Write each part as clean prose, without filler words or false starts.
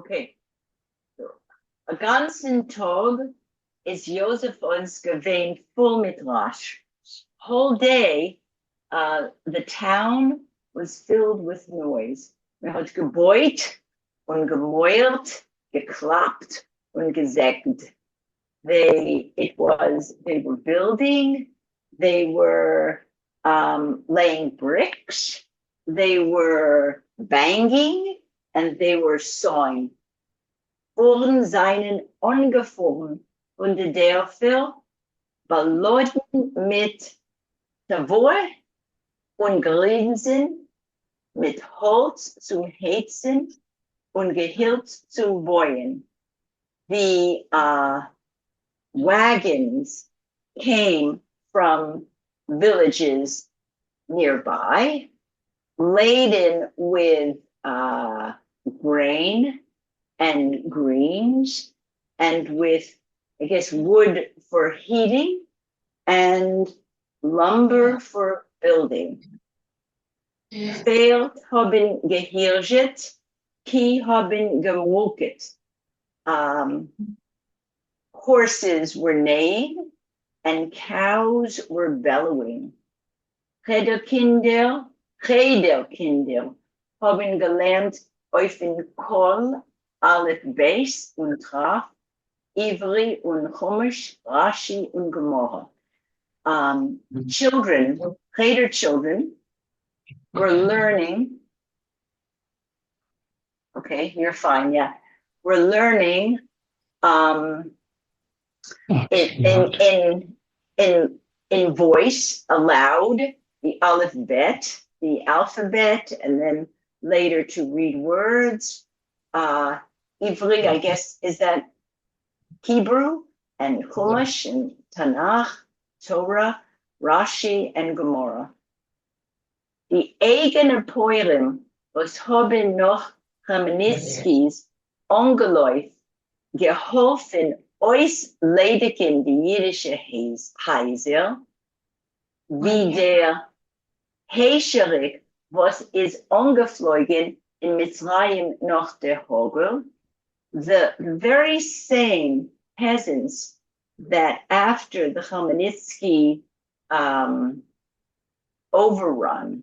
Okay. A ganzen Tag is Joseph uns gewähnt full mit Rasch. Whole day, the town was filled with noise. Man hat gebeut und gemäuert, geklappt und gesägt. They were building, they were laying bricks, they were banging, and they were sawing. Ohren seinen angefangen und der Dörfer beladen mit Tavor und Grinsen, mit Holz zum Heizen und Gehilz zum Boyen. The wagons came from villages nearby, laden with grain and greens, and with, I guess, wood for heating and lumber for building. Veel haben gehirget, ki haben gemolket. Horses were neighing and cows were bellowing. Chederkinder haben gelernt auf den Kol, Aleph, Beis und Traf, Ivri und Chumash, Rashi und Gemara. Cheder children were learning. Okay, you're fine, yeah. We're learning in voice aloud, the alphabet, and then later to read words. Ivri, I guess, is that Hebrew, and Chumash and Tanakh, Torah, Rashi, and Gemara. Die eigene Poirim, was haben noch Chmelnitzkis ongeläuft, geholfen euch ledigen die jüdische Heiser, wie der Hescherik, was ist ongeflogen in Mitzrayim noch der Hogel, the very same peasants that after the Chmelnitzky overrun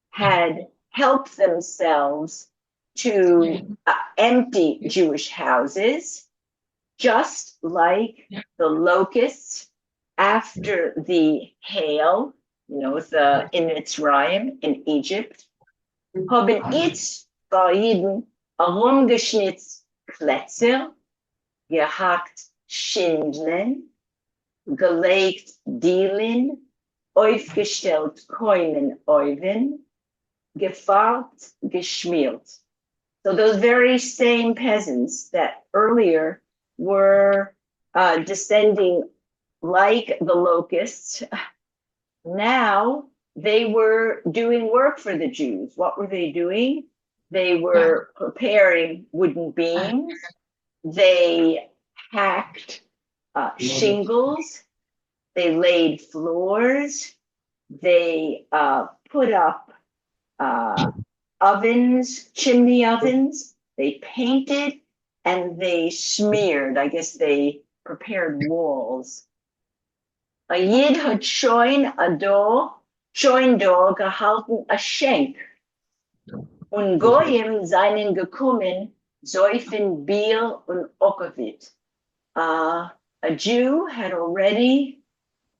had helped themselves to empty Jewish houses, just like the locusts after the hail, in Mitzrayim in Egypt, haben jetzt bei Jeden herumgeschnitzt Kletzer, gehackt Schindeln, gelegt Dielen, aufgestellt Keunen Oven, gefarbt, geschmiert. So those very same peasants that earlier were descending like the locusts, now they were doing work for the Jews. What were they doing? They were preparing wooden beams. They hacked shingles. They laid floors. They put up ovens, chimney ovens. They painted and they smeared. I guess they prepared walls. A Yid had schoin door gehalten a Schenk. Und Goyim seinen gekommen, säufen Bier und Okavit. A Jew had already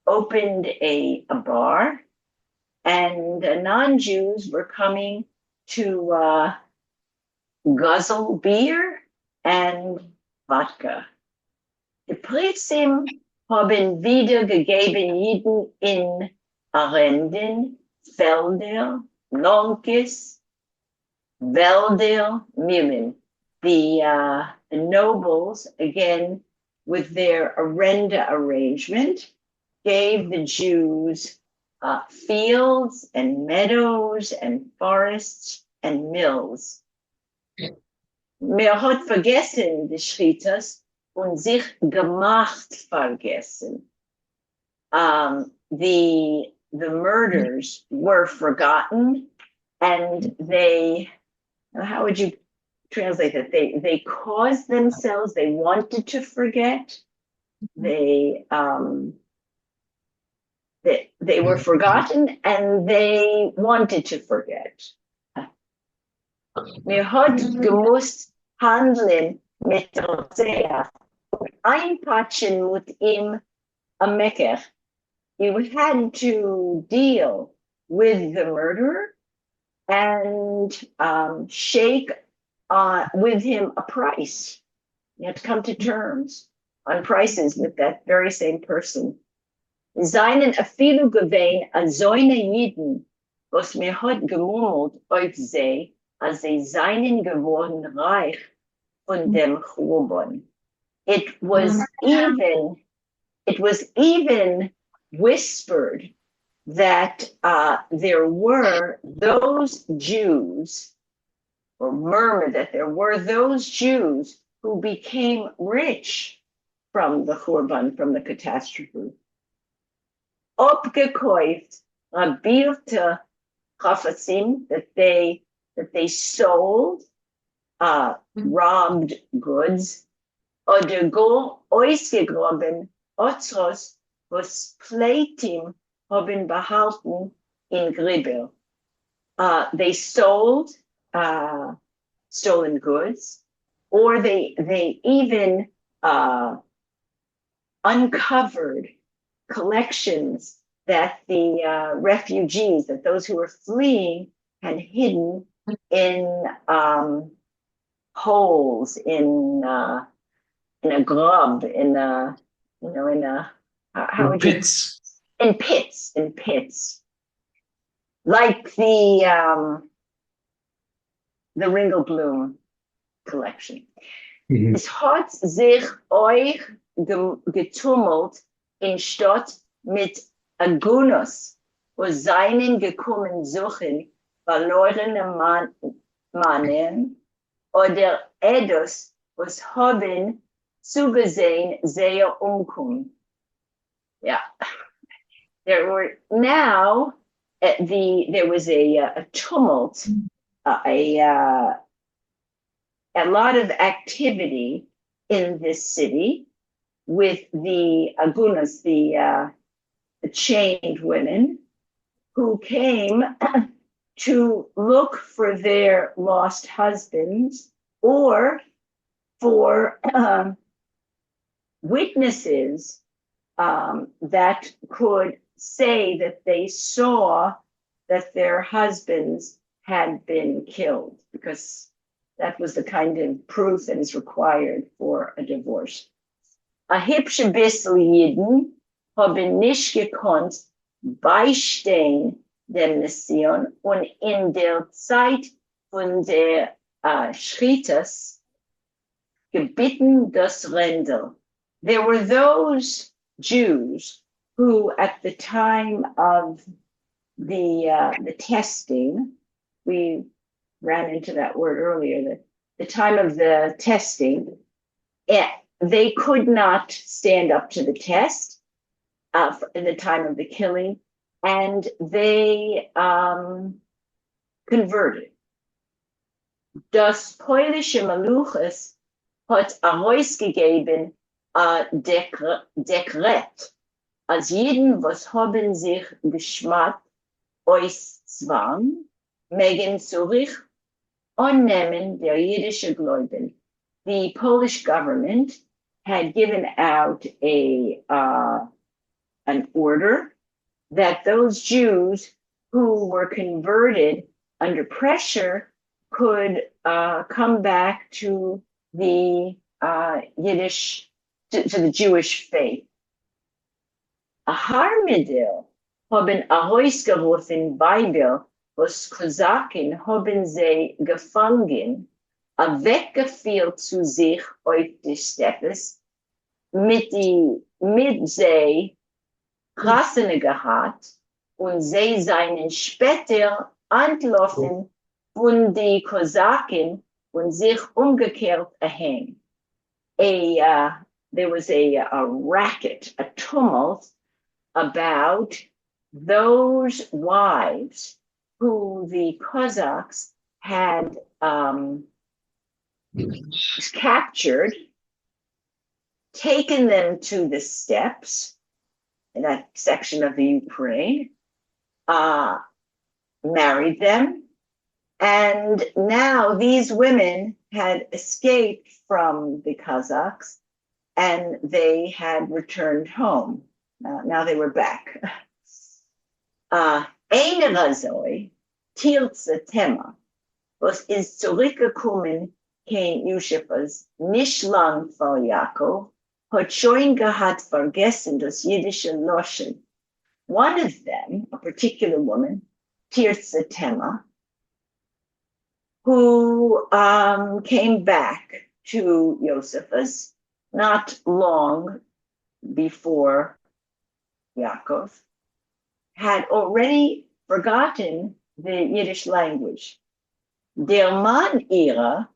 opened a bar, and non-Jews were coming to guzzle beer and vodka. Die Pritzim haben wieder gegeben Jiden in Arenden, Felder, Lonkis, Wälder, Millen. The nobles, again, with their arenda arrangement, gave the Jews fields and meadows and forests and mills. Mir hat vergessen die Schritas und sich gemacht vergessen. The murders were forgotten, and they, how would you translate it. They caused themselves, they wanted to forget. They were forgotten and they wanted to forget. Mir hat gemusst handeln mit Rotzeach. Einpatschen mit ihm am Mecker. You had to deal with the murderer and shake with him a price. You had to come to terms on prices with that very same person. Seinen afilu gewein a zoine Jiden, was mir hat gemurmelt auf sie, als sie seinen geworden reich von dem Churban. It was even whispered that there were those Jews, or murmured that there were those Jews who became rich from the Churban, from the catastrophe. Opgekoift, rabilte chafatzim, that they sold robbed goods, oder go ausgegraben, Otzros, was Pleitim haben behalten in Gribel. They sold stolen goods, or they even uncovered collections that the refugees, that those who were fleeing, had hidden in holes, in a grub, in pits. In pits, like the Ringelblum collection. Mhm. Es hat sich euch getummelt in Stadt mit Agunus, wo seinen gekommen suchen, verlorene Mannen, oder Edos, was haben zugesehen, sehr umkommen. Yeah. There were now there was a tumult, a lot of activity in this city with the agunas, the chained women, who came to look for their lost husbands or for witnesses that could say that they saw that their husbands had been killed, because that was the kind of proof that is required for a divorce. A hübsche bissel Jiden haben nicht gekonnt beistehen dem Mission, und in der Zeit von der Schrittes gebitten das Rendel. There were those Jews who, at the time of the testing, we ran into that word earlier, the time of the testing, they could not stand up to the test in the time of the killing, and they converted. Das polnische Maluches hat herausgegeben Dekret, als jeden, was haben sich geschmat aus Zwang, megen zurück annehmen der jüdische Glauben. The Polish government had given out an order that those Jews who were converted under pressure could come back to the Yiddish, to the Jewish faith. A Harmedil haben herausgeworfen Bible, was Kosaken haben sie gefangen, weggeführt zu sich auf die Steppes, mit sie Rassene gehabt, und sie seien später entlaufen von die Kosaken und sich umgekehrt erhängt. There was a racket, a tumult about those wives who the Cossacks had captured, taken them to the steppes in that section of the Ukraine, uh, married them, and now these women had escaped from the Kazakhs and they had returned home. Now they were back. Eine Razoi, Tilze Tema, was ist zurückgekommen, kein Josephus, nicht lang vor Jakob, hat schon gehabt vergessen das jüdische Loschen. One of them, a particular woman, Tirza Tema, who came back to Josephus not long before Yaakov, had already forgotten the Yiddish language. Der Mann ihrer,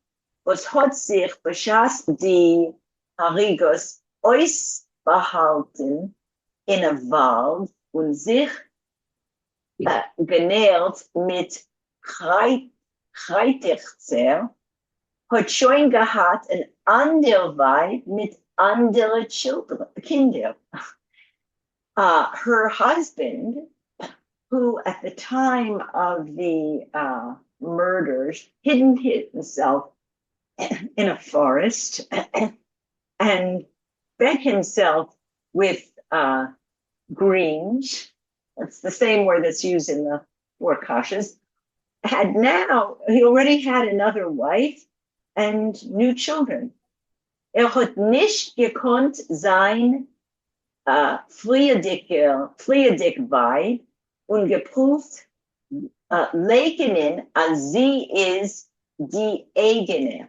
was hat sich beschas die Harigos ausbehalten in a Wald und sich genährt mit Kreiterzer, hat schon gehabt ein anderweit mit andere Kinder. Her husband, who at the time of the murders hidden himself in a forest and fed himself with greens, that's the same word that's used in the four kashas, he already had another wife and new children. Hat nicht gekonnt sein friedig bei und geprüft Lekenen, als sie ist die eigene.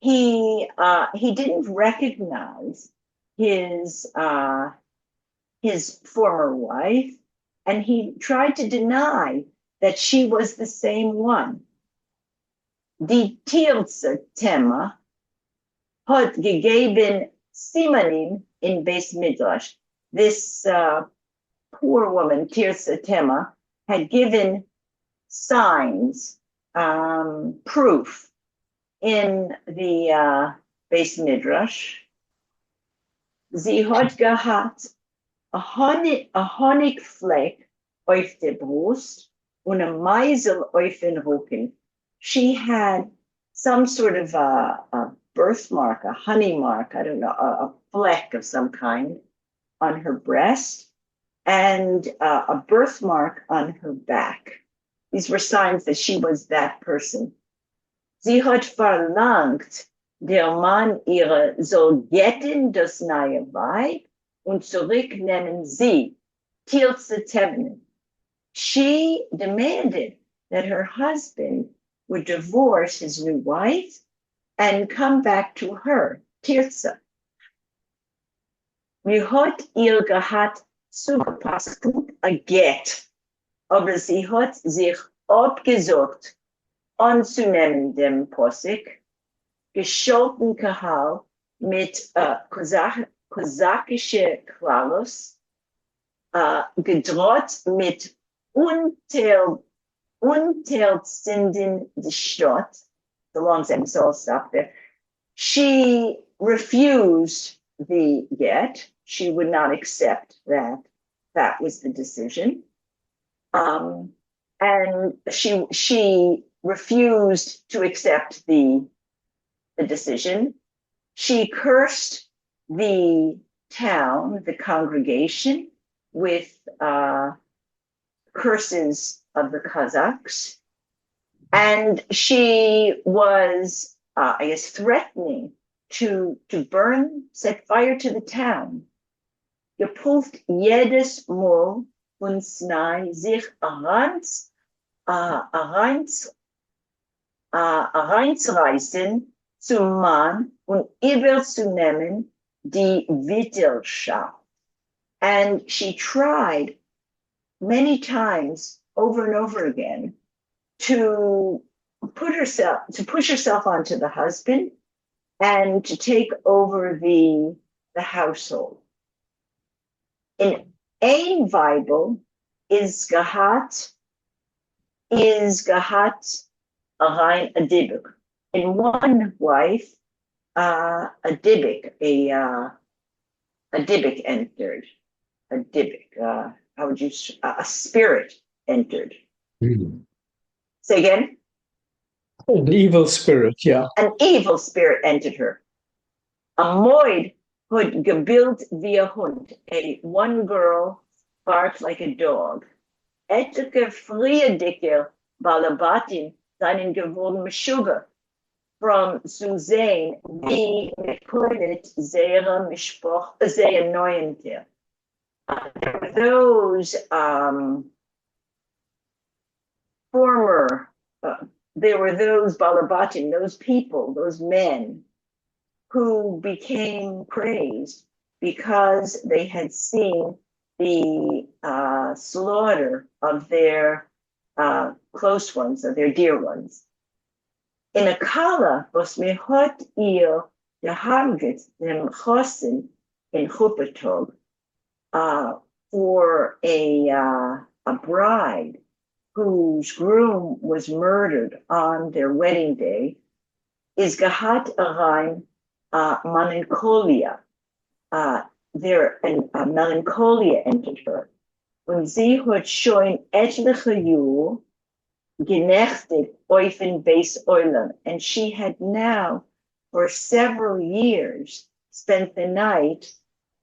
He didn't recognize his former wife, and he tried to deny that she was the same one. Die Tirze Tema hat gegeben Simanim in Beis Midrash. This poor woman, Tirza Tema, had given signs, proof in the Beis Midrash. Sie hat gehabt a Honigfleck auf der Brust und a Meisel auf den Rücken. She had some sort of a birthmark, a honey mark, I don't know, a fleck of some kind on her breast and a birthmark on her back. These were signs that she was that person. Sie hat verlangt, der Mann ihre soll getten das neue Weib und zurücknehmen sie, Tilze Tevnen. She demanded that her husband would divorce his new wife and come back to her, Tirza. Mir hat ihr gehabt zugepasst a get, aber sie hat sich abgesucht anzunehmen dem Posik, gescholten Kahal mit kosakische Klalos, gedroht mit Unterzinden die Stadt. The long sentence, so I'll stop there. She refused the get. She would not accept that. That was the decision. And she refused to accept the decision. She cursed the town, the congregation, with curses of the Kazakhs. And she was, threatening to set fire to the town. Gepult jedes Mal von Snai sich reinzureißen zum Mann und überzunehmen die Wittelschaft. And she tried many times over and over again to push herself onto the husband and to take over the household. In ein Bible is gehat a rein a dibuk. In one wife, a Dybbuk, a Dybbuk entered. A Dybbuk, how would you, a spirit entered. Say again? An evil spirit, yeah. An evil spirit entered her. A moid had gebild wie a hund. One girl barked like a dog. Etliche friedige Balabatin seinen geworden Meshuga from Suzanne, wie Mekhonet Zera Mishpoch Zera Noyente. There were those former, there were those Balabatim, those people, those men who became praised because they had seen the slaughter of their close ones, of their dear ones. In a kala, was mehot ihr geharget dem chosin in Chupatog, for a bride whose groom was murdered on their wedding day, is gehat arain melancholia. There a melancholia entered her. Und sie hat schon etliche Jahre genächtigt auf in Beis Olam, and she had now for several years spent the night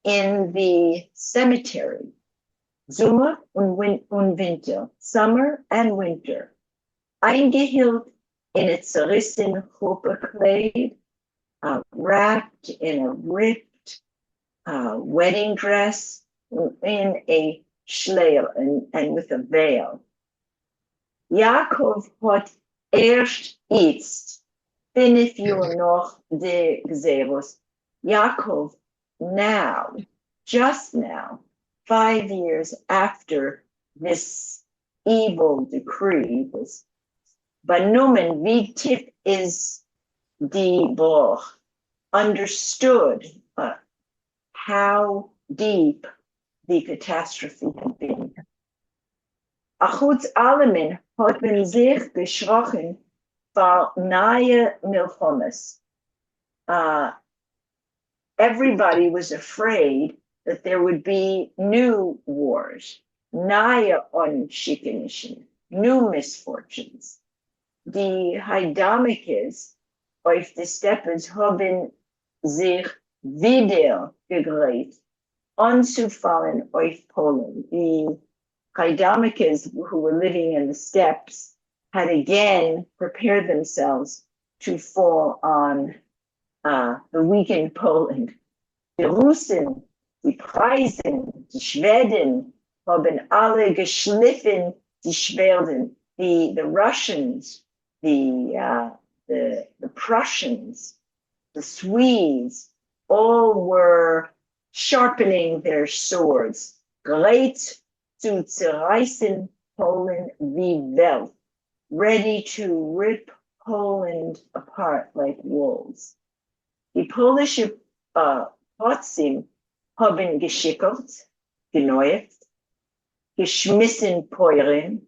in the cemetery. Sommer und Winter, summer and winter, eingehielt in a zerrissen Chupakleid, wrapped in a ripped wedding dress, in a shleil, and with a veil. Yaakov hat erst jetzt, 5 Jahre noch de Gzeros. Yaakov now, just now, 5 years after this evil decree, this Banumen wie tip is die Boch, understood how deep the catastrophe had been. Achutz Alamin hat man sich geschrochen vor neue Milchomes. Everybody was afraid that there would be new wars, neue Onschickenissen, new misfortunes. Die Haidamikes auf die Steppes haben sich wieder gegräht, anzufallen auf Poland. The Haidamikes who were living in the steppes had again prepared themselves to fall on the weakened Poland. Die Russen, die Preisen, die Schweden haben alle geschliffen die Schwerden. The Russians, the Prussians, the Swedes, all were sharpening their swords. Bereit zu zerreißen Poland wie Welt, ready to rip Poland apart like wolves. Die polnische Potzim haben geschickert, geneuert, geschmissen Peuren,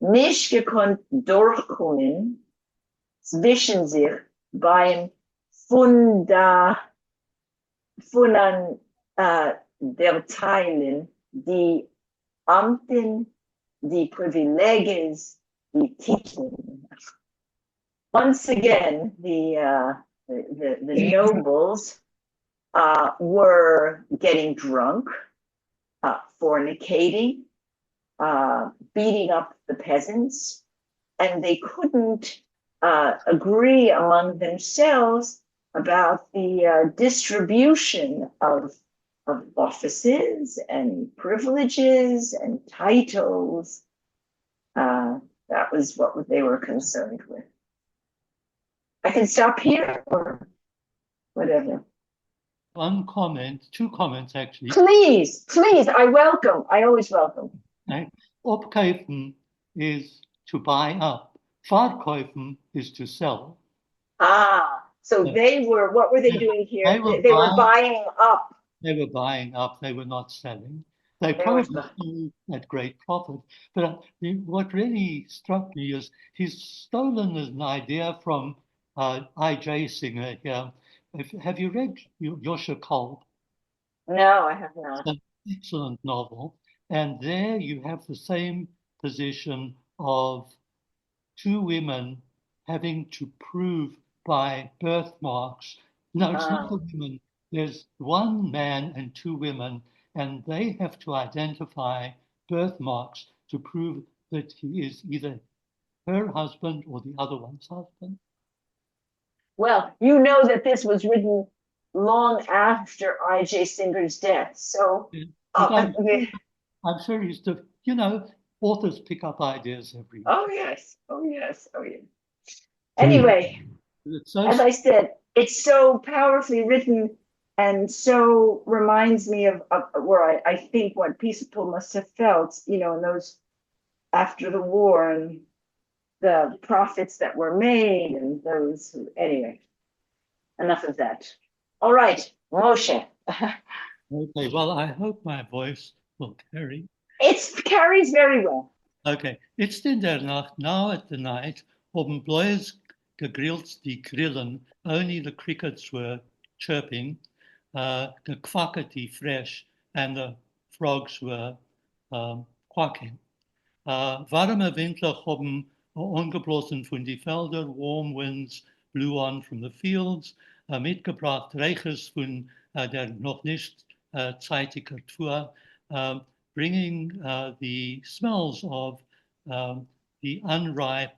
nicht gekonnt durchkommen, zwischen sich beim Funan der Teilen, die Amten, die Privileges, die Titel. Once again, the nobles were getting drunk, fornicating, beating up the peasants, and they couldn't agree among themselves about the distribution of offices and privileges and titles. That was what they were concerned with. I can stop here or whatever. One comment, 2 comments actually. Please, I always welcome. Opkaufen is to buy up. Verkaufen is to sell. So what were they doing here? They were buying up. They were buying up, they were not selling. They probably sold at great profit. But what really struck me is he's stolen an idea from I.J. Singer here. Have you read Yosha Kolb? No, I have not. It's an excellent novel. And there you have the same position of two women having to prove by birthmarks. No, it's not the women. There's one man and two women, and they have to identify birthmarks to prove that he is either her husband or the other one's husband. Well, you know that this was written long after I.J. Singer's death. So, I'm sure he's the, authors pick up ideas every year. oh yes, oh yes, oh yes. Anyway, as I said, it's so powerfully written and so reminds me of where I think what people must have felt, in those after the war and the profits that were made and those who, anyway, enough of that. All right, Moshe. Okay, well, I hope my voice will carry. It carries very well. Okay, it's in der Nacht, now at the night, oben bloß gegrillt die Grillen, only the crickets were chirping, gequacket die fresh, and the frogs were quacking. Warme Windler haben angeblasen von die Felder, warm winds blew on from the fields, mitgebracht Reiches von der noch nicht zeitiger Tour, bringing the smells of the unripe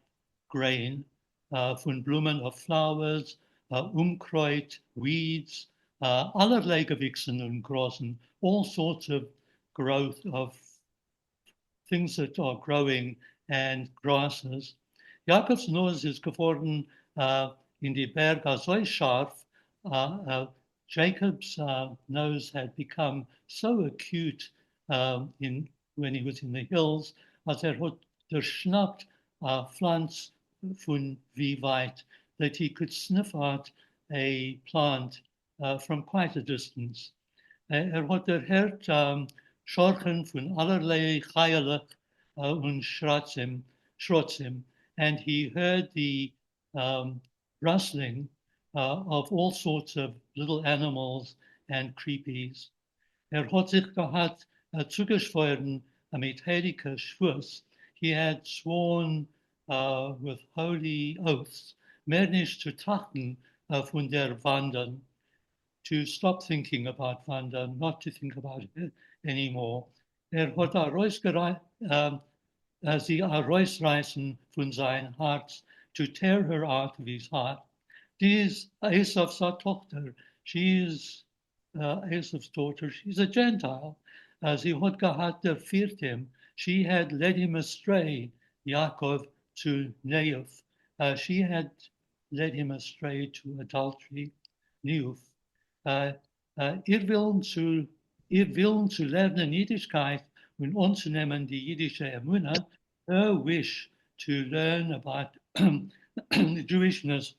grain, von Blumen of flowers, Unkreut, weeds, allerlei Gewächsen und Grasen, all sorts of growth of things that are growing and grasses. Jacob's nose is geworden in die Berge so scharf. Jacob's nose had become so acute when he was in the hills, as hat geschnappt Pflanz von wie weit, that he could sniff out a plant from quite a distance. Hat hört Schorchen von allerlei Chayalach und Schrotzim, and he heard the rustling of all sorts of little animals and creepies. Hat sich gehabt zugeschworen mit heiliger Schwurs. He had sworn with holy oaths, mehr nicht zu trachten von der Wandern, to stop thinking about Wandern, not to think about it anymore. Hat sie herausreißen von sein Herz, to tear her out of his heart. Die ist Esav's Tochter. She is Esav's daughter. She's a Gentile. Sie hat gehabt, der him. She had led him astray, Yaakov, to Neuf. She had led him astray to adultery, Neuf. Ihr Willen zu lernen Jiddischkeit und anzunehmen die jiddische Emunah, her wish to learn about Jewishness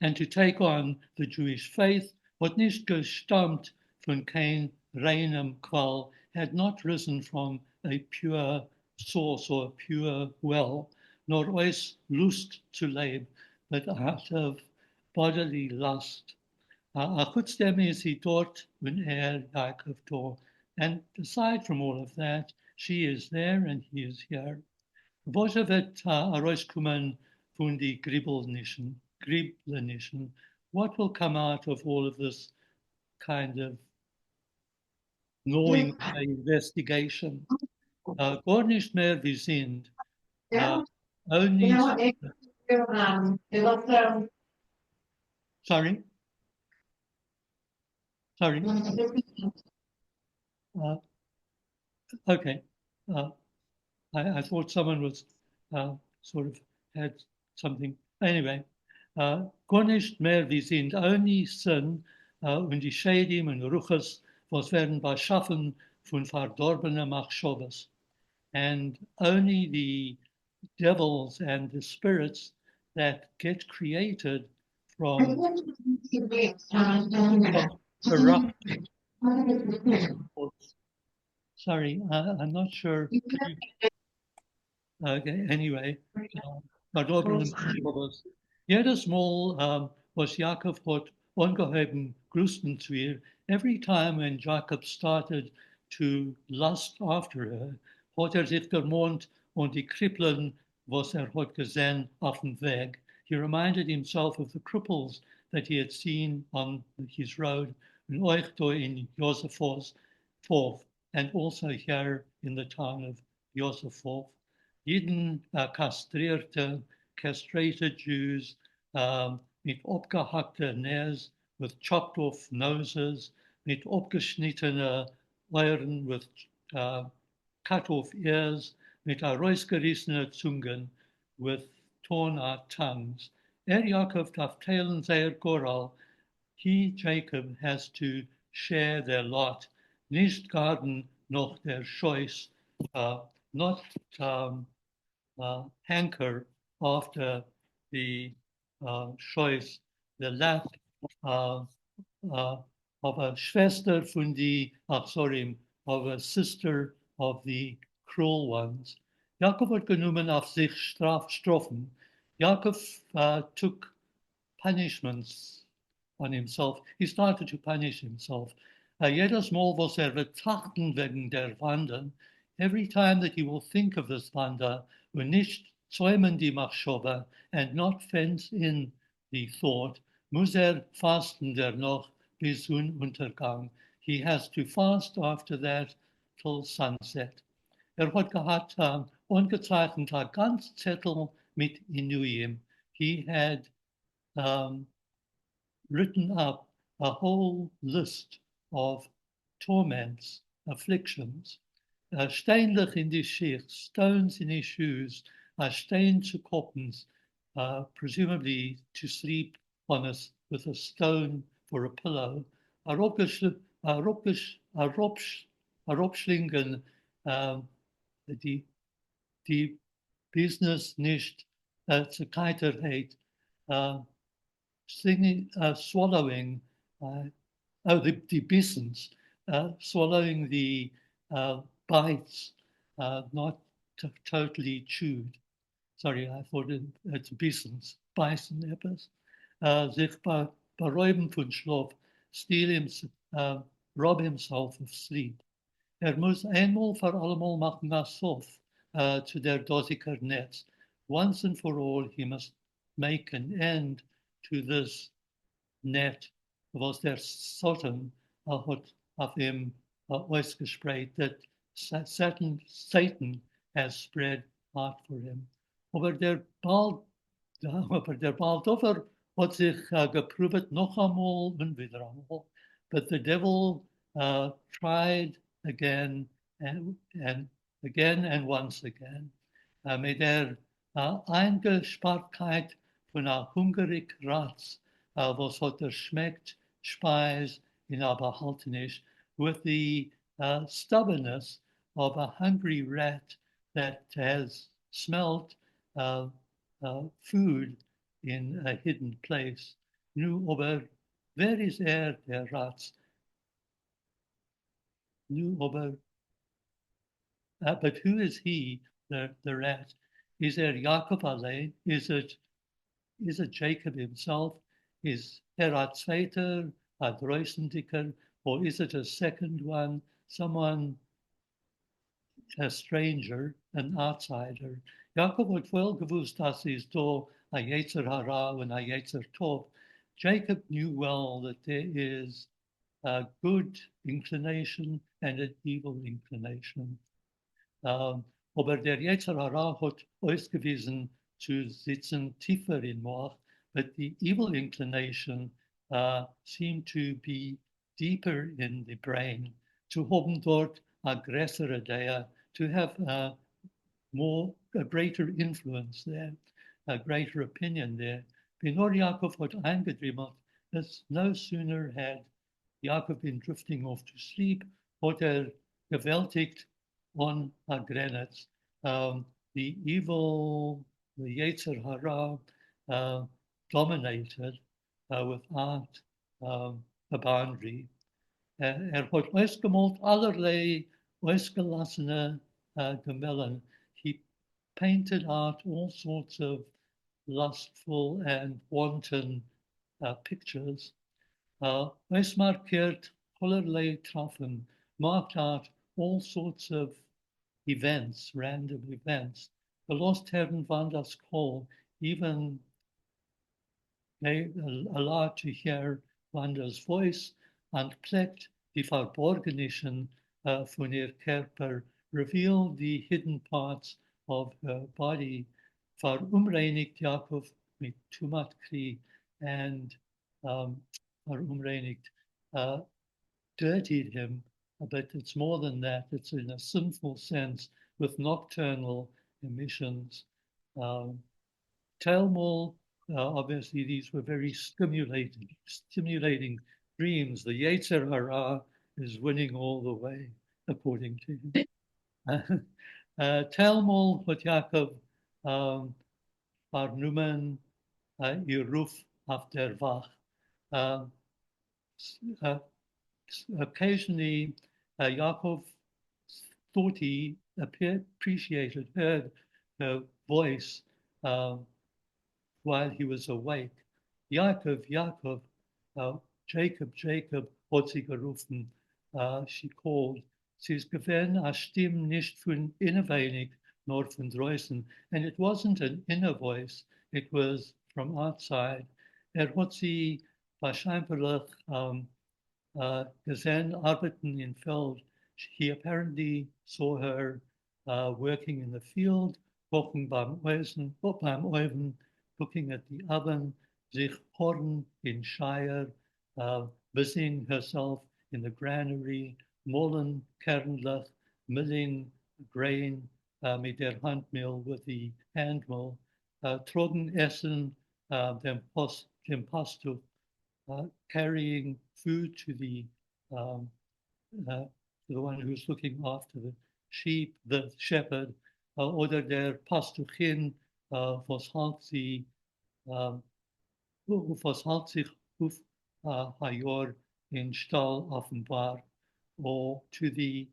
and to take on the Jewish faith, hat nicht gestammt von kein reinem Quell, had not risen from a pure source or a pure well, nor aus Lust to leben, but out of bodily lust. Trotzdem is he dort when Jacob dort. And aside from all of that, she is there and he is here. Was wird herauskommen von die Griblenischen? What will come out of all of this kind of gnawing investigation? Gar nicht mehr wie sind. Only. Sorry. Sorry. Okay. I thought someone was sort of had something. Anyway, gar nicht mehr wie sind, only sin und die Schädim und Ruches, was werden beschaffen von verdorbenen Machshovas. And only the devils and the spirits that get created from corrupt. Sorry, I'm not sure. Okay, anyway, Jedes Mal was Jacob hat ungeheben Grusten zu ihr. Every time when Jacob started to lust after her, hat sich vermont und die Krippeln, was hat gesehen auf dem Weg. He reminded himself of the cripples that he had seen on his road, and euch da in Josephos Forth, and also here in the town of Josephoth. Jeden castrated Jews mit opgehackte Nes, with chopped off noses, mit opgeschnittene Ohren, with cut off ears, mit herausgerissene Zungen, with torn out tongues. Jacob darf teilen their Goral. He, Jacob, has to share their lot. Nicht garden noch their choice, not hanker after the choice, the lack uh, of a Schwester von die, of a sister of the cruel ones. Jacob wird genommen auf sich Strafen. Jacob took punishments on himself. He started to punish himself. Jedes Mal, was betrachten wegen der Wandern, every time that he will think of this wander, und nicht zäumen die Machschobe, and not fence in the thought, muss fasten noch bis Untergang. He has to fast after that till sunset. Hat gehabt ungezeichnet ein ganz Zettel mit Inuim. He had written up a whole list of torments, afflictions, steinlich in die Schicht, stones in his shoes, stain to coppens, presumably to sleep on us with a stone for a pillow, a Ropschlingen, die business nicht zu Keiterheit, swallowing, the bisons, swallowing the bites, not totally chewed. Sorry, I thought it's bisons, bison lepers. Sich beräuben von Schlaf, rob himself of sleep. Muss einmal für allemal machen sof to their dosiker nets. Once and for all, he must make an end to this net, was der Satan hat auf ihm ausgesprayt, that Satan has spread out for him. Aber der Baldoffer hat sich geprobt noch einmal und wieder einmal. But the devil tried again and again and once again. Mit der Eingespartheit von einer hungrig Ratz, was hat schmeckt, Speis in a behaltenisch, with the stubbornness of a hungry rat that has smelt food in a hidden place. Nu, aber wer ist der Ratz? Nu, aber, but who is he, the rat? Is Jacob allein? Is it Jacob himself? Is a zweiter, a Dreusendicker, or is it a second one, someone, a stranger, an outsider? Jacob hat wel gewusst, dass es da a Yetzer Hara and a Yetzer Tov. Jacob knew well that there is a good inclination and an evil inclination. Aber der Yetzer Hara hat ausgewiesen zu sitzen tiefer in Moach, but the evil inclination seemed to be deeper in the brain, to haben dort a größere Idee, to have a greater influence there, a greater opinion there. Benor Yaakov hat eingedrimmelt, that no sooner had Yaakov been drifting off to sleep, hat gewältigt on a grenets. The evil, the Yetzer Hara, dominated without a boundary. Hat ausgemalt allerlei ausgelassene Gemälde. He painted out all sorts of lustful and wanton pictures. Huis markeert allerlei traffen, marked out all sorts of events, random events. The lost heaven van das call, even they allowed to hear Wanda's voice, and plekt die Verborgenischen von ihr Körper, reveal the hidden parts of her body, verunreinigt Jakob mit Tumatkri, and verunreinigt, dirtied him, but it's more than that. It's in a sinful sense with nocturnal emissions. Talmud, obviously, these were very stimulating dreams. The Yetzer Hara is winning all the way, according to him. Talmud, what Jacob Barnumen, Iruf auf der Wach. Occasionally, Yaakov thought he appreciated, heard her voice while he was awake. Yaakov, Yaakov, Jacob, Jacob, hat sie gerufen. She called. Sie ist gewesen, a Stimme nicht von innerweinig, nor von draußen. And it wasn't an inner voice, it was from outside. Hat sie wahrscheinlich gesehen, arbeiten in Feld. He apparently saw her working in the field, kochen beim Oven, looking at the oven, sich horn in Shire, busying herself in the granary, mollen kernlach, milling grain mit der Handmill with the handmill, trogen essen dem Pastu, carrying food to the one who's looking after the sheep, the shepherd, oder der Pastuchin, was halt sich auf Hajor in Stall offenbar, or to the,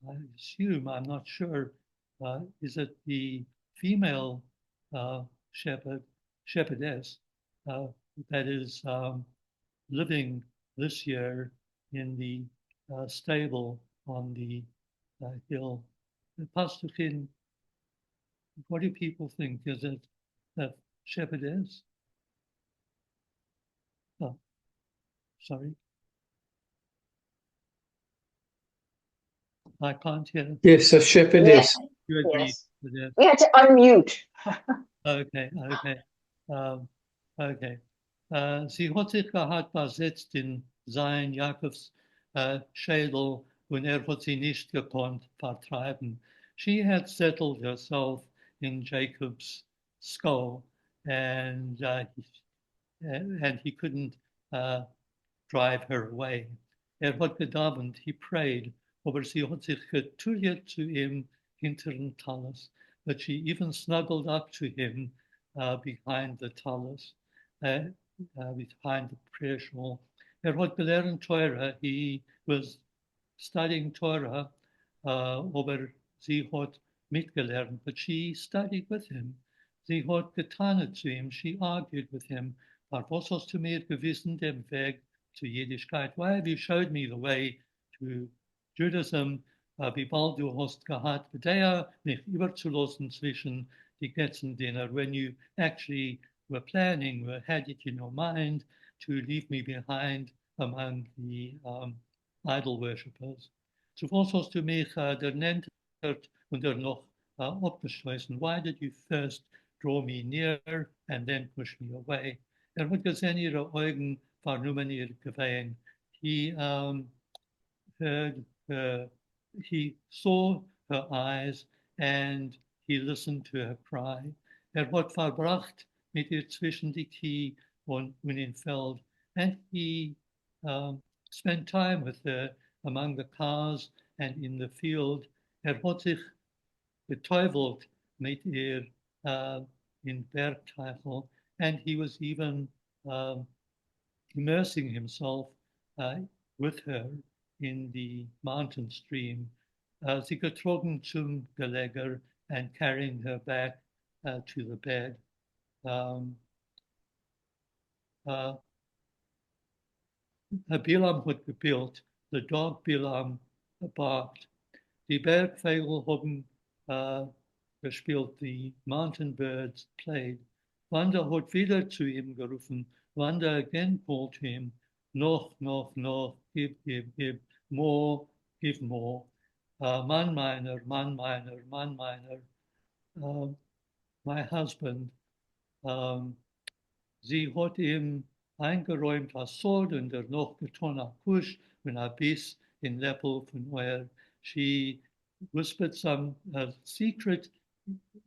I assume, I'm not sure, is it the female shepherdess that is living this year in the stable on the hill. The Pastuchin, what do people think? Is it a shepherdess? Oh, sorry. I can't hear. Yes, a shepherdess. You agree Yes. with that? We had to unmute. Okay, okay. Okay. Sie hat sich gehabt versetzt in sein Jakobs Schädel und hat sie nicht gekonnt vertreiben. She had settled herself in Jacob's skull, and he couldn't drive her away. Hat gedauert, he prayed, aber sie hat sich getuliert zu ihm hinteren Talus, but she even snuggled up to him behind the talus, behind the prayer shawl. Hat gelernt Torah, he was studying Torah, aber sie hat mitgelernt, but she studied with him. Sie hat getan zu ihm, she argued with him, but was hast du mir gewissen dem Weg to Yiddishkeit? Why have you showed me the way to Judaism? Wie bald du hast gehabt, Bedea, mich überzulassen zwischen die Götzendiener, when you actually were planning, had it in your mind to leave me behind among the idol worshippers. Zuvor hast du mich der Nenntert und der noch abgestoßen. Why did you first draw me near and then push me away? Hat gesehen, ihre Augen vernommen ihr gewehen. He heard her, he saw her eyes and he listened to her cry. Hat verbracht mit ihr zwischen die Knie und in Feld, and he spent time with her among the cars and in the field. Hat sich beteuvelt mit ihr in Bergteichel, and he was even immersing himself with her in the mountain stream. Sie getrogen zum Geleger and carrying her back to the bed. um, uh, Bilam hat gebeeld, der Dog Bilam barkt. Die Bergvögel haben gespielt, die Mountain Birds played. Wanda hat wieder zu ihm gerufen. Wanda again called to him, noch, give, more, give more. Mann meiner, my husband. Sie hat ihm eingeräumt als Sword und noch getan a Kusch und a Biss in Level von where she whispered some secret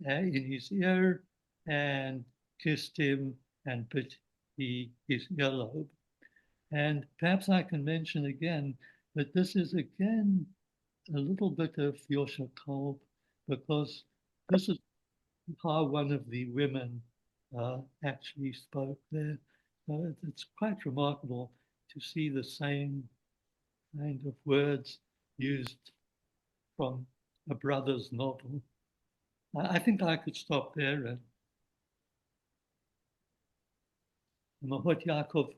in his ear and kissed him and bit his earlobe. And perhaps I can mention again that this is again a little bit of Yosha Kolb, because this is how one of the women actually spoke there. It's quite remarkable to see the same kind of words used from a brother's novel. I think I could stop there. And Mahot Yaakov,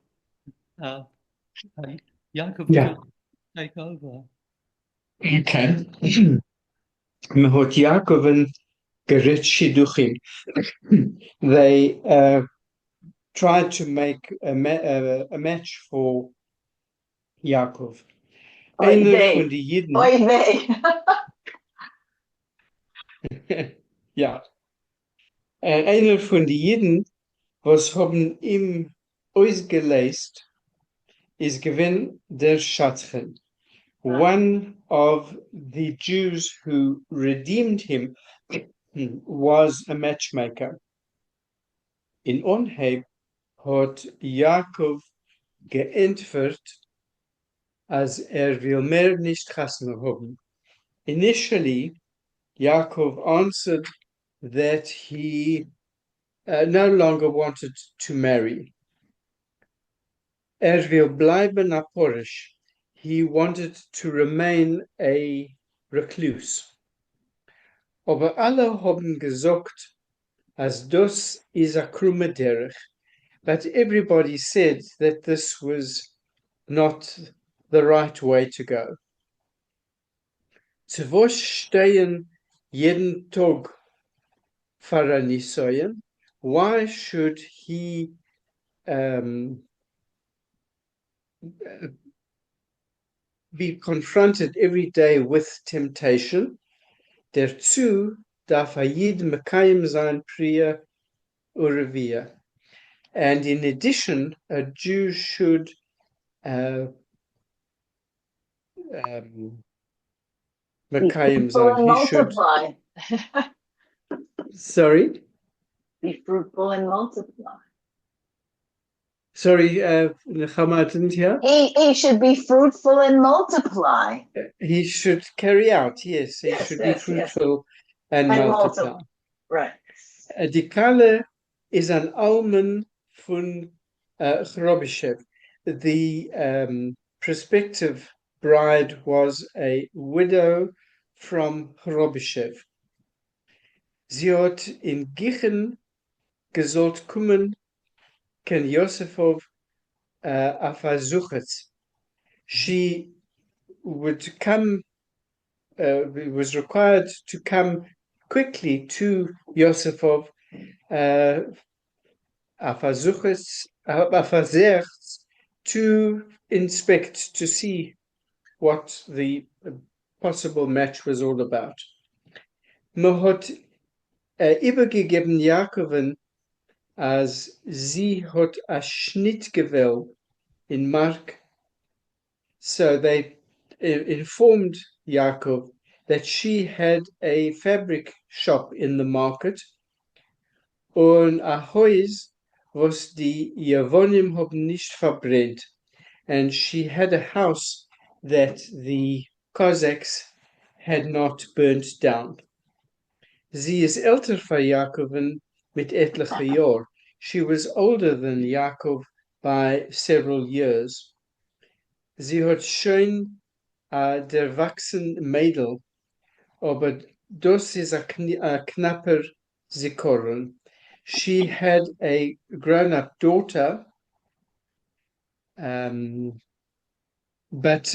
Yaakov, Yeah. take over. Okay. Me hat Jaakoven gerit Shidduchim. They tried to make a match for Yaakov. Oy Einer vey. von die Jiden, Oy vey. ja, einer von die Jiden, was haben ihm ausgeleist, ist gewinn der Schatzchen. One of the Jews who redeemed him was a matchmaker. In Onheib hat Jakob geantwortet, als will mehr nicht Chasna haben. Initially, Yaakov answered that he no longer wanted to marry. Will bleiben aporisch. He wanted to remain a recluse. Aber alle haben gesagt, as das is a krumme derech. But everybody said that this was not the right way to go. Zu was stehen jeden Tag Pharaonisoyen? Why should he be confronted every day with temptation? Dazu darf Yid Mekayim sein Priya Urevia. And in addition, a Jew should Mekayim sein. And He should. multiply. Sorry? Be fruitful and multiply. Sorry, Nechama, I didn't hear. He should be fruitful and multiply. He should carry out, yes. He should be fruitful and multiply. Right. Die Kale is an alman von Chrobishev. The prospective bride was a widow from Chrobishev. Sie hat in Gichen gesollt kommen ken Yosefov afazuchet. She would come, was required to come quickly to Yosefov afazuchet to inspect, to see what the possible match was all about. Man hat übergegeben Jaakoven, as sie hat a Schnitt gewählt in Mark. So they informed Yaakov that she had a fabric shop in the market und a Haus, was die Yavonim haben nicht verbrennt. And she had a house that the Cossacks had not burnt down. Sie ist älter von Jaakoven mit etliche Jahr. She was older than Yaakov by several years. Sie hat schon der wachsen Mädel, aber das ist a knapper Zikoron. She had a grown-up daughter, but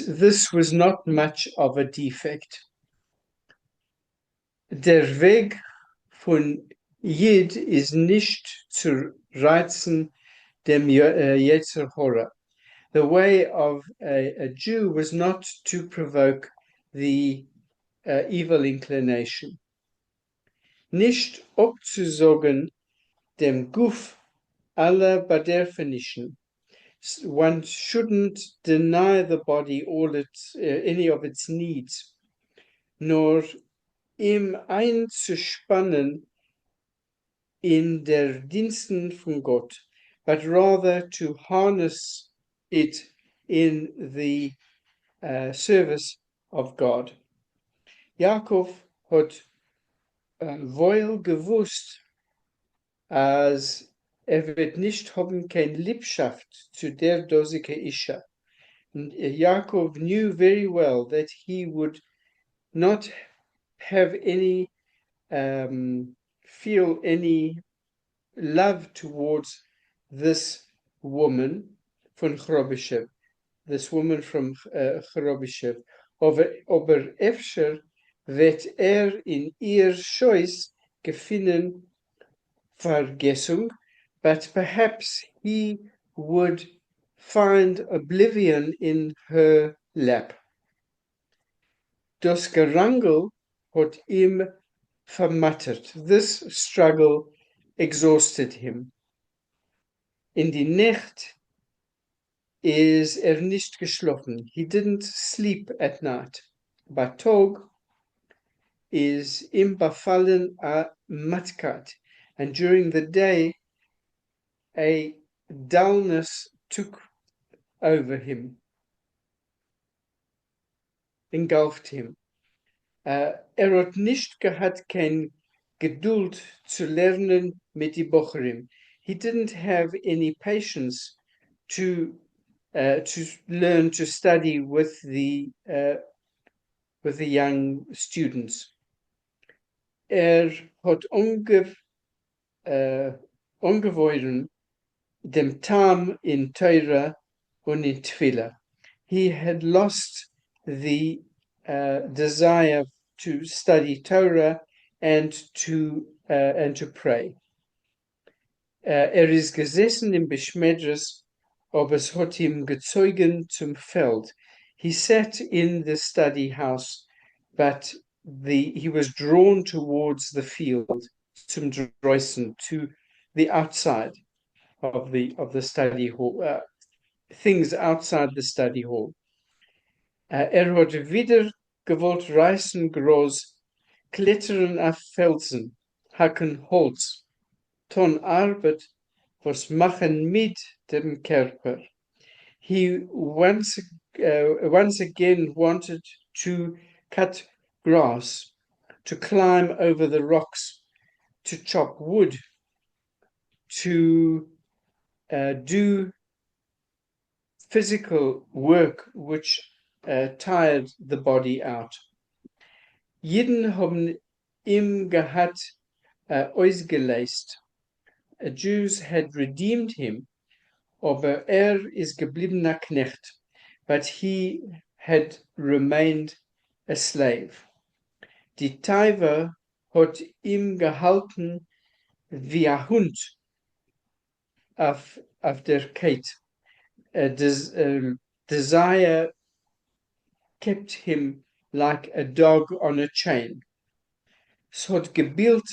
this was not much of a defect. Der Weg von Jid ist nicht zu reizen dem Yetzer Hora. The way of a Jew was not to provoke the evil inclination. Nicht abzusagen dem Guf aller Baderfenischen. One shouldn't deny the body all any of its needs, nor ihm einzuspannen in der Diensten von Gott, but rather to harness it in the service of God. Jakob hat wohl gewusst, als wird nicht haben kein Liebschaft zu der dosige Isha. Jakob knew very well that he would not have any feel any love towards this woman from Chrobishev, this woman from Chrobishev. Aber efscher wird in ihr Choice gefunden Vergessung, but perhaps he would find oblivion in her lap. Das Gerangel hat ihm vermattert. This struggle exhausted him. In die Nacht is nicht geschlafen. He didn't sleep at night. By Tag is ihm befallen a matkat. And during the day, a dullness took over him, engulfed him. Hat nicht gehabt kein Geduld zu lernen mit die Bocherim. He didn't have any patience to learn to study with the young students. Hat ungewollen dem Tam in Torah und in Tefillah. He had lost the desire to study Torah and to pray. Is gesessen im Beschmedres, ob es hat ihm gezeugen zum Feld. He sat in the study house, but he was drawn towards the field, zum Dreußen, to the outside of the study hall, things outside the study hall. Hat wieder gewollt reißen groß, klettern auf Felsen, hacken Holz, ton Arbeit, was machen mit dem Körper. He once again wanted to cut grass, to climb over the rocks, to chop wood, to do physical work which tired the body out. Jeden haben ihm gehabt ausgeleist. Jews had redeemed him, aber is gebliebener Knecht, but he had remained a slave. Die Taiva hat ihm gehalten wie ein Hund auf der Kate. Desire kept him like a dog on a chain. Es hat gebildet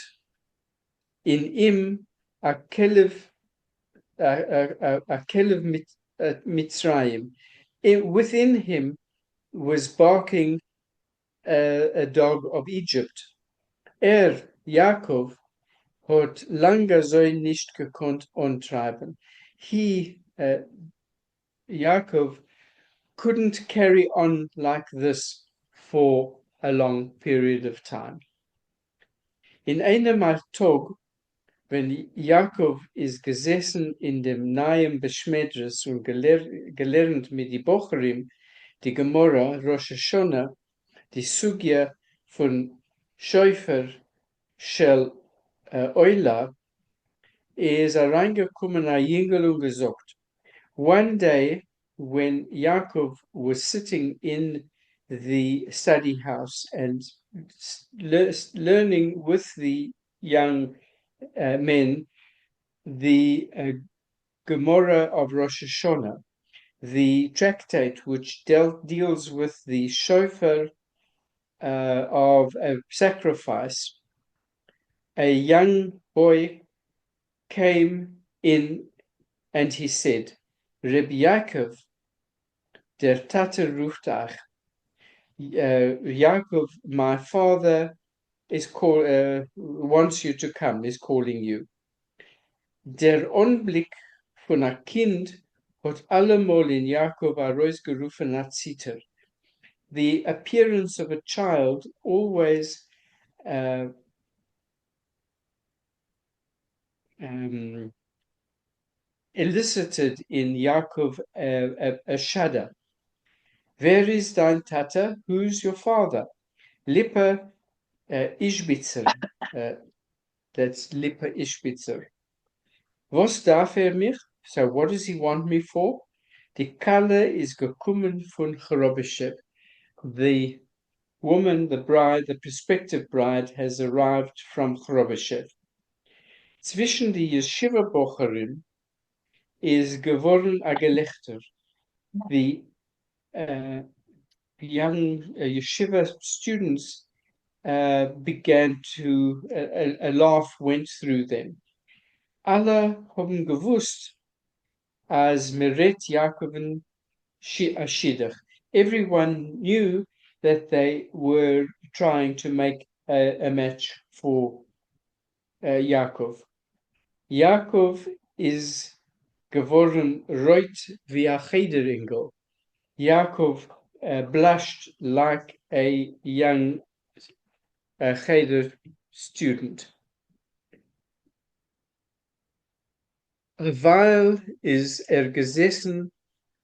in ihm a Kelev Mitzrayim. Within him was barking a dog of Egypt. Jakob, hat lange so nicht gekonnt antreiben. He, Jakob, couldn't carry on like this for a long period of time. In einem Tag, wenn Jakob ist gesessen in dem nahen Beschmedres und gelernt mit die Bocherim, die Gemorra, Rosh Hashanah, die Sugya von Schäufer Shel Oila, ist reingekommen ein Jüngel und gesagt, one day when Yaakov was sitting in the study house and learning with the young men the Gemara of Rosh Hashanah, the tractate which deals with the shofar of a sacrifice, a young boy came in and he said, Reb Yaakov, der Tate ruft ach. Yaakov, my father, wants you to come, is calling you. Der Anblick von a Kind hat allemal in Yaakov herausgerufen a Zitter. The appearance of a child always elicited in Yaakov a shudder. Where is dein Tata? Who's your father? Lippe Ishbitzer. That's Lippe Ishbitzer. Was darf mich? So what does he want me for? Die Kalle is gekommen von Chorobeshev. The woman, the bride, the prospective bride, has arrived from Chorobeshev. Zwischen die Yeshiva-Bocherin is geworden a Gelächter. The young yeshiva students began to, a laugh went through them. Alle haben gewusst, as Meret Yaakoven Shidach. Everyone knew that they were trying to make a match for Yaakov. Yaakov is geworden roit wie a Chederingel. Yaakov blushed like a young Cheder student. Weil is gesessen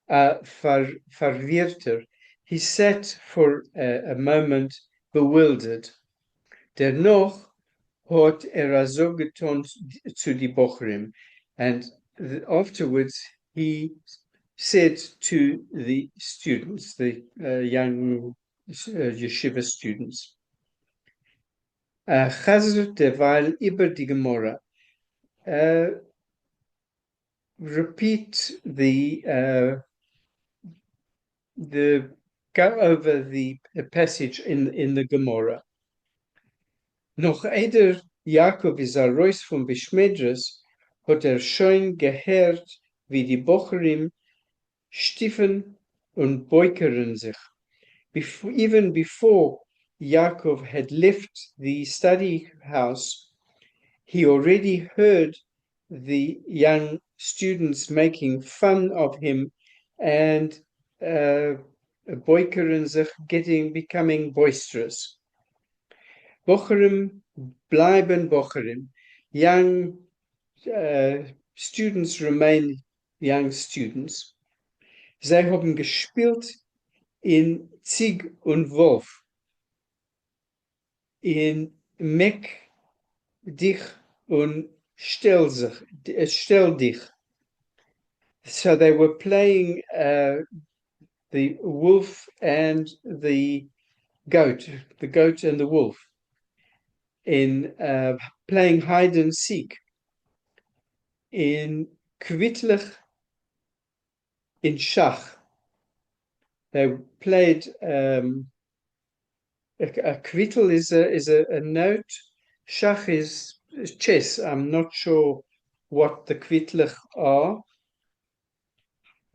verwirrter. He sat for a moment bewildered. Dennoch hat so getan zu die Bochrim, and afterwards he said to the students, the young yeshiva students, Chazr derweil über die Gemara. Repeat go over the passage in the Gemara. Noch eider Jakob is a Reus von Beschmedres, hat schon gehört, wie die Bocherim stiffen und beukern sich. Even before Yaakov had left the study house, he already heard the young students making fun of him and beukern sich, becoming boisterous. Bocherim bleiben Bocherim. Young students remain young students. Sie haben gespielt in Zieg und Wolf, in Meck dich und stell dich. So they were playing the wolf and the goat and the wolf, in playing hide and seek, in kwittlich, in schach. They played a kwittel is a note. Schach is chess. I'm not sure what the kwittlich are.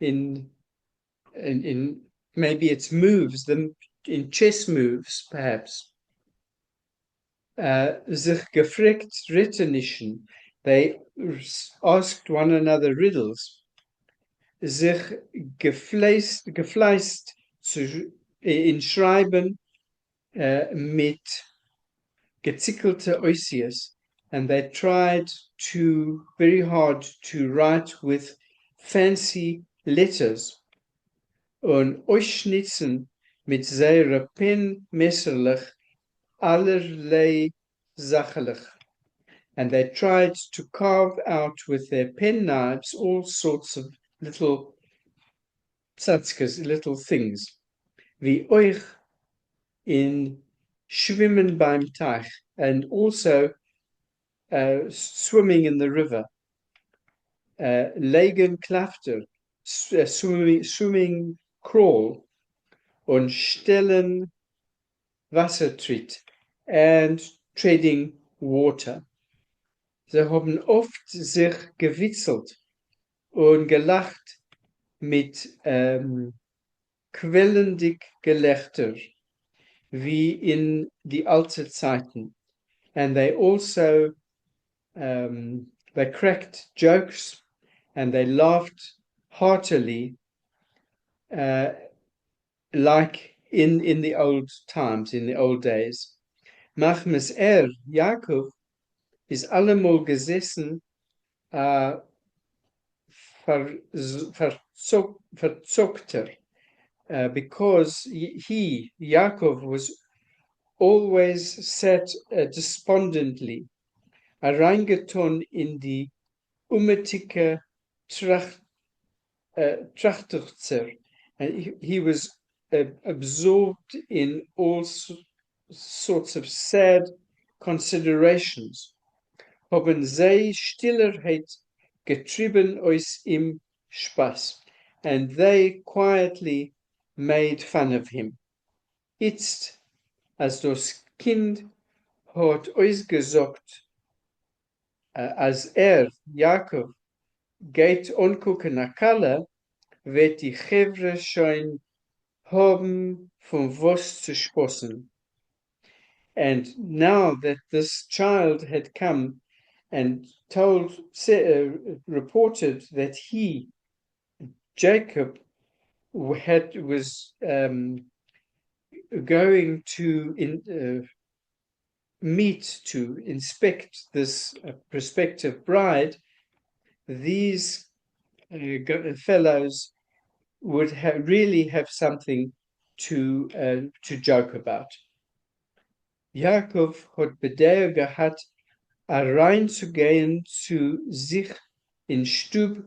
In maybe it's moves, in chess moves, perhaps. Sich gefragt Rittenischen. They asked one another riddles. Sich gefleist in Schreiben mit gezickelte Oisies, and they tried very hard to write with fancy letters. Und ausschnitzen mit seiner Pen messerlich allerlei Sacherlich. and they tried to carve out with their pen knives all sorts of little tzatzkes, little things. Wie euch in schwimmen beim Teich, and also swimming in the river. Legen Klafter, swimming crawl, und stellen Wassertritt, and treading water. Sie haben oft sich gewitzelt und gelacht mit quellendig Gelächter, wie in die alten Zeiten. And they also they cracked jokes and they laughed heartily, like in the old times, in the old days. Machmes Jakob, is allemal gesessen, verzockter, because he, Yaakov, was always sat despondently, reingeton in die umetige Trachterzer, and he was absorbed in all sorts of sad considerations. Haben sie Stillerheit getrieben aus im Spaß, and they quietly made fun of him. Jetzt, als das Kind hat ausgesagt, als Jakob, geht angucken nach Kalle, wird die Chevre schon haben von was zu sprechen. And now that this child had come and reported that he, Jacob, was going to meet to inspect this prospective bride, these fellows would really have something to joke about. Jakob hat Bedehr gehabt, reinzugehen zu sich in Stub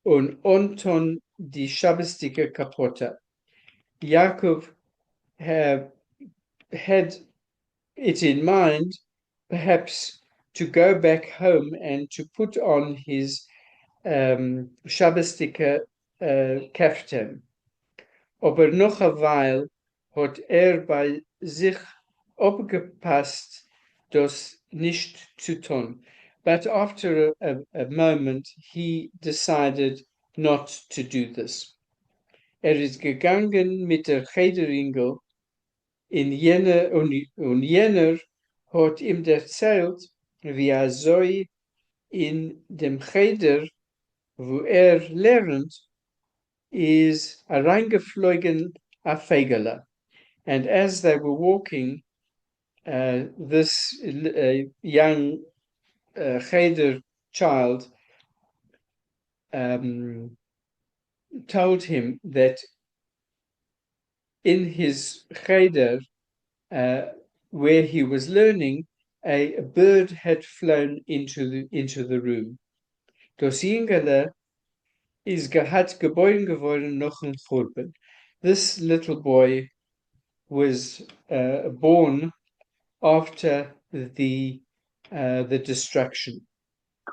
und Anton die Schabbesdicke kapotte. Jakob had it in mind, perhaps, to go back home and to put on his Schabbesdicke kaftan. Aber noch eine Weile hat bei sich abgepasst, das nicht zu tun. But after a moment, he decided not to do this. Ist gegangen mit der Chederingel in jener, und jener hat ihm erzählt, wie so in dem Cheder, wo lernt, is reingeflogen a Fegele. And as they were walking, this young Cheder child told him that in his Cheder, where he was learning, a bird had flown into the room. Das Jüngele hat geboren geworden noch ein Churban. This little boy was born after the destruction.